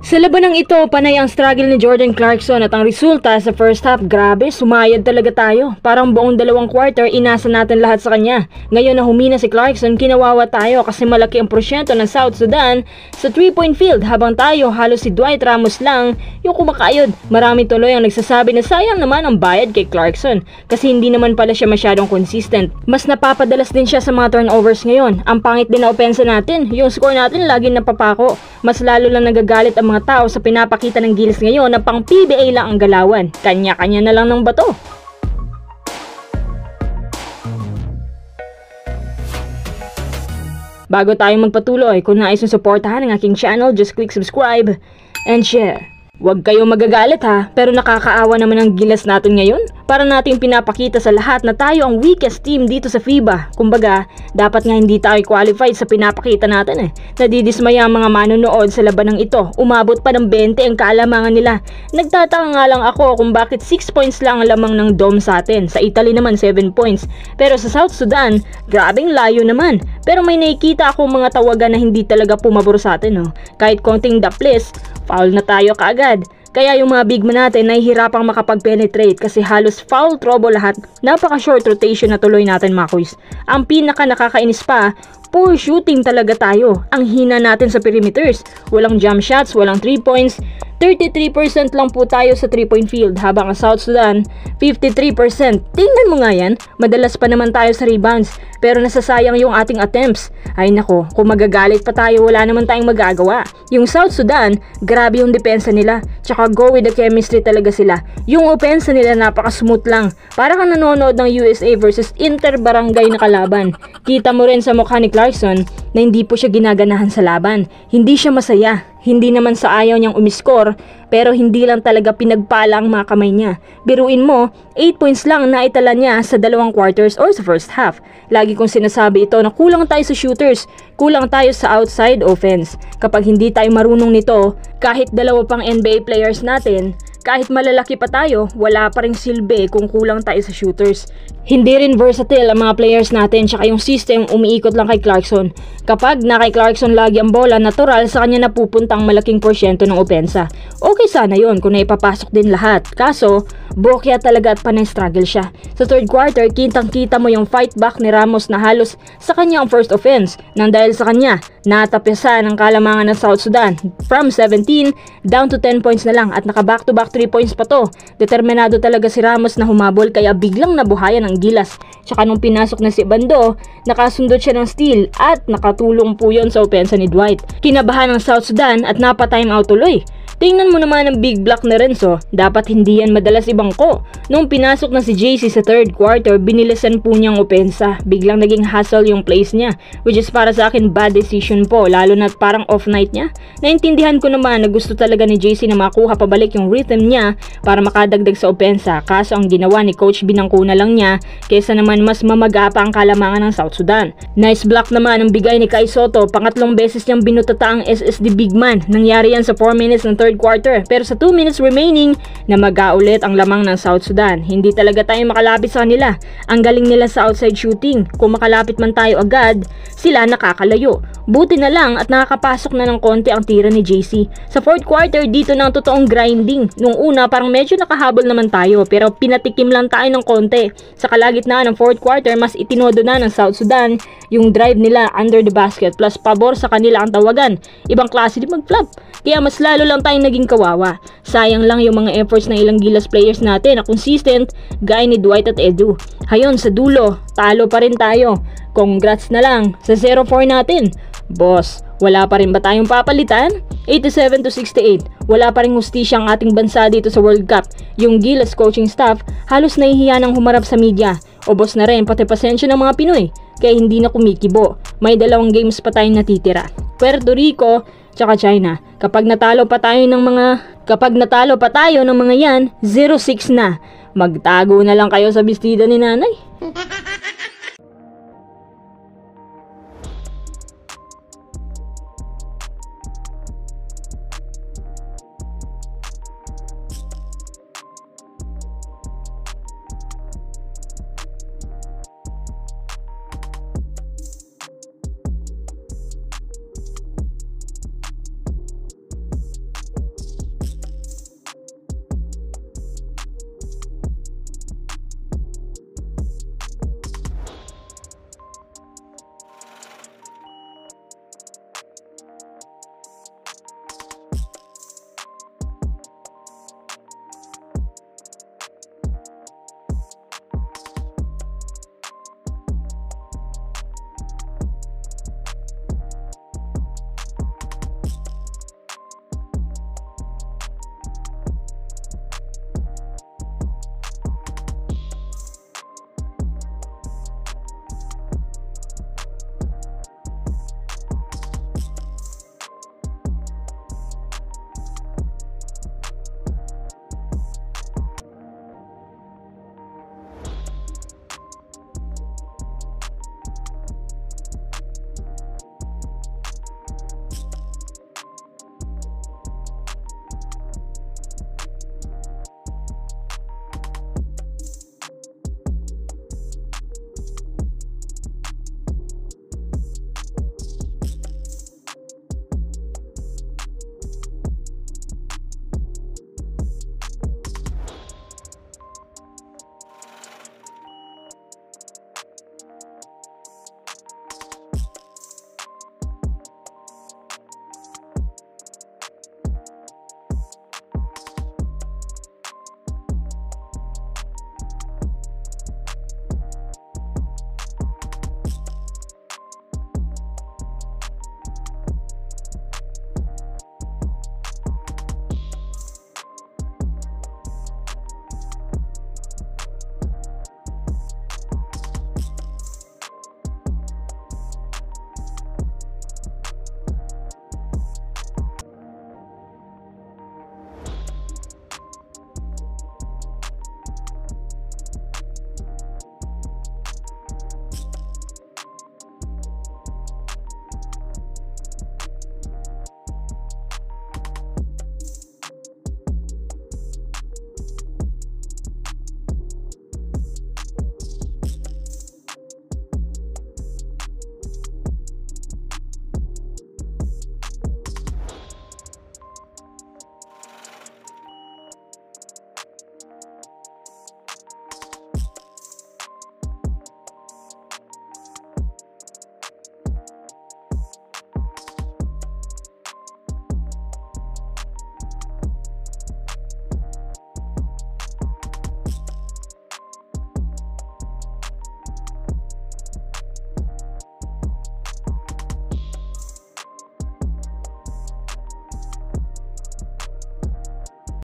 Sa labanang ito, panay ang struggle ni Jordan Clarkson at ang resulta sa first half, grabe, sumayad talaga tayo. Parang buong dalawang quarter, inasa natin lahat sa kanya. Ngayon na humina si Clarkson, kinawawa tayo kasi malaki ang porsyento ng South Sudan sa 3-point field habang tayo halos si Dwight Ramos lang yung kumakayod. Marami tuloy ang nagsasabi na sayang naman ang bayad kay Clarkson kasi hindi naman pala siya masyadong consistent. Mas napapadalas din siya sa mga turnovers ngayon. Ang pangit din na opensa natin, yung score natin laging napapako. Mas lalo lang nagagalit ang mga tao sa pinapakita ng Giles ngayon na pang PBA lang ang galawan. Kanya-kanya na lang ng bato. Bago tayo magpatuloy, kung nais mong suportahan ang aking channel, just click subscribe and share. Huwag kayo magagalit ha, pero nakakaawa naman ang Gilas natin ngayon. Para natin pinapakita sa lahat na tayo ang weakest team dito sa FIBA. Kumbaga, dapat nga hindi tayo qualified sa pinapakita natin eh. Nadidismaya ang mga manonood sa labanang ito. Umabot pa ng 20 ang kaalamangan nila. Nagtataka nga lang ako kung bakit 6 points lang ang lamang ng Dome sa atin. Sa Italy naman 7 points. Pero sa South Sudan, grabing layo naman. Pero may nakikita akong mga tawagan na hindi talaga pumabor sa atin. Oh. Kahit konting daples, foul na tayo kaagad. Kaya yung mga big man natin nahihirapang makapag-penetrate kasi halos foul trouble lahat. Napaka-short rotation na tuloy natin mga kuys. Ang pinaka nakakainis pa, poor shooting talaga tayo. Ang hina natin sa perimeters. Walang jump shots, walang 3 points. 33% lang po tayo sa 3-point field habang ang South Sudan 53%. Tingnan mo nga yan, madalas pa naman tayo sa rebounds pero nasasayang yung ating attempts. Ay nako, kung magagalit pa tayo wala naman tayong magagawa. Yung South Sudan, grabe yung depensa nila. Tsaka go with the chemistry talaga sila. Yung opensa nila napaka-smooth lang. Para kang nanonood ng USA versus Inter-Barangay na kalaban. Kita mo rin sa mukha ni Clarkson na hindi po siya ginaganahan sa laban. Hindi siya masaya. Hindi naman sa ayaw niyang umiskor, pero hindi lang talaga pinagpala ang mga kamay niya. Biruin mo, 8 points lang na itala niya sa 2 quarters or sa first half. Lagi kong sinasabi ito na kulang tayo sa shooters, kulang tayo sa outside offense. Kapag hindi tayo marunong nito, kahit 2 pang NBA players natin, kahit malalaki pa tayo, wala pa ring silbi kung kulang tayo sa shooters. Hindi rin versatile ang mga players natin tsaka yung system umiikot lang kay Clarkson. Kapag na kay Clarkson lagi ang bola, natural sa kanya napupunta ang malaking porsyento ng opensa. Okay sana yon kung naipapasok din lahat. Kaso, bokya talaga at panay struggle siya. Sa third quarter, kitang-kita mo yung fight back ni Ramos na halos sa kanya ang first offense. Nang dahil sa kanya, natapisan ang kalamangan ng South Sudan. From 17 down to 10 points na lang at naka back-to-back 3 points pa to. Determinado talaga si Ramos na humabol kaya biglang nabuhayan ang Gilas. Tsaka nung pinasok na si Bando, nakasundot siya ng steal at nakatulong po yon sa opensa ni Dwight. Kinabahan ng South Sudan at napa-time out tuloy. Tingnan mo naman ang big block na Renzo, dapat hindi yan madalas ibangko. Nung pinasok na si JC sa third quarter, binilisan po niyang opensa. Biglang naging hassle yung plays niya, which is para sa akin bad decision po, lalo na parang off night niya. Naintindihan ko naman na gusto talaga ni JC na makuha pabalik yung rhythm niya para makadagdag sa opensa. Kaso ang ginawa ni Coach binangko na lang niya kesa naman mas mamaga pa ang kalamangan ng South Sudan. Nice block naman ang bigay ni Kai Soto, pangatlong beses niyang binutata ang SSD big man. Nangyari yan sa 4 minutes ng third quarter, pero sa 2 minutes remaining, namaga ulit ang lamang ng South Sudan. Hindi talaga tayo makalapit sa kanila. Ang galing nila sa outside shooting. Kung makalapit man tayo agad, sila nakakalayo. Buti na lang at nakakapasok na ng konti ang tira ni JC. Sa fourth quarter, dito na ang totoong grinding. Nung una, parang medyo nakahabol naman tayo, pero pinatikim lang tayo ng konti. Sa kalagitnaan ng fourth quarter, mas itinodo na ng South Sudan yung drive nila under the basket plus pabor sa kanila ang tawagan. Ibang klase din mag-flop. Kaya mas lalo lang tayong naging kawawa. Sayang lang yung mga efforts ng ilang Gilas players natin na consistent, gaya ni Dwight at Edu. Hayon sa dulo, talo pa rin tayo. Congrats na lang sa 0-4 natin. Boss, wala pa rin ba tayong papalitan? 87-68. Wala pa rin hustisya ang ating bansa dito sa World Cup. Yung Gilas coaching staff halos nahihiya nang humarap sa media. Ubos na rin pati pasensya ng mga Pinoy. Kaya hindi na kumikibo. May 2 games pa tayong natitira. Puerto Rico tsaka China. Kapag natalo pa tayo ng mga yan, 0-6 na. Magtago na lang kayo sa bestida ni nanay.